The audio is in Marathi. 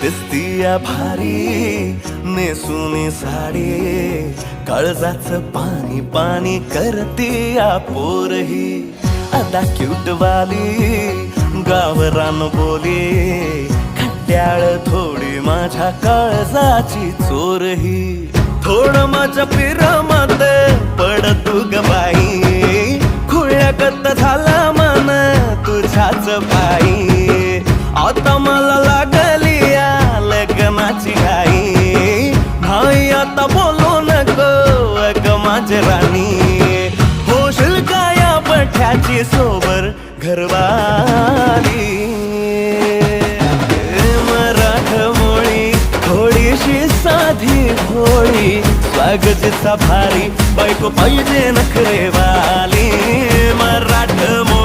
दिसतीया भारी नेसून साडी, काळजाचं पाणी पाणी करतीया पोरही. अदा क्यूट वाली गावरान बोली, खट्याळ थोडी माझ्या काळजाची चोरही. थोडं माझ्या पिरामध्ये पड तू ग बाई, खुळ्यागत झाला मन तुझ्याच पायी. आता मला लागली या लग्नाची घाई, नाही आता बोलू नको अग माझी राणी. होशील का या पठ्याची सोबर घरवाली. मराठमोळी थोडीशी साधी भोळी, स्वागतीचा भारी बायको पाहिजे नखरेवाली. मराठमोळी